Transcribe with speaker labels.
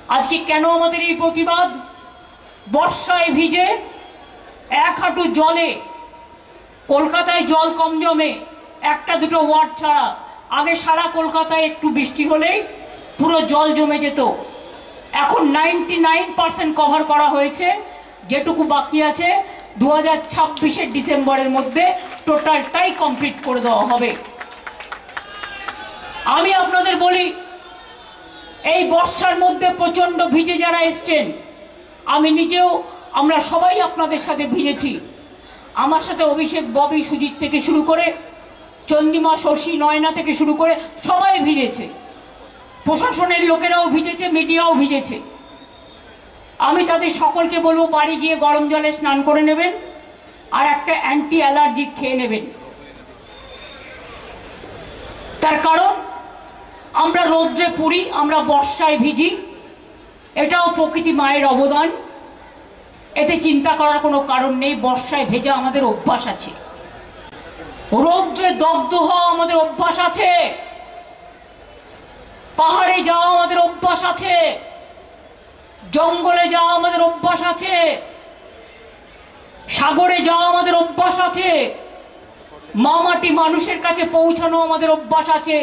Speaker 1: আজকে কেন আমাদের এই প্রতিবাদ? বর্ষায় ভিজে এক হাঁটু জলে, কলকাতায় জল কম জমে একটা দুটো ওয়ার্ড ছাড়া, আগে সারা কলকাতায় একটু বৃষ্টি হলেই পুরো জল জমে যেত। এখন 99% কভার করা হয়েছে, যেটুকু বাকি আছে 2026-এর ডিসেম্বরের মধ্যে টোটালটাই কমপ্লিট করে দেওয়া হবে। আমি আপনাদের বলি, এই বর্ষার মধ্যে প্রচন্ড ভিজে যারা এসছেন, আমি নিজেও, আমরা সবাই আপনাদের সাথে ভিজেছি। আমার সাথে অভিষেক, ববি, সুজিত থেকে শুরু করে চন্দ্রিমা, শশী, নয়না থেকে শুরু করে সবাই ভিজেছে। প্রশাসনের লোকেরাও ভিজেছে, মিডিয়াও ভিজেছে। আমি তাদের সকলকে বলবো বাড়ি গিয়ে গরম জলে স্নান করে নেবেন আর একটা অ্যান্টি অ্যালার্জিক খেয়ে নেবেন। তার কারণ আমরা রৌদ্রে পুড়ি, আমরা বর্ষায় ভিজি, এটাও প্রকৃতি মায়ের অবদান। এতে চিন্তা করার কোনো কারণ নেই। বর্ষায় ভেজা আমাদের অভ্যাস আছে, রৌদ্রে দগ্ধ হওয়া আমাদের অভ্যাস আছে, পাহাড়ে যাওয়া আমাদের অভ্যাস আছে, জঙ্গলে যাওয়া আমাদের অভ্যাস আছে, সাগরে যাওয়া আমাদের অভ্যাস আছে, মামাটি মানুষের কাছে পৌঁছানো আমাদের অভ্যাস আছে।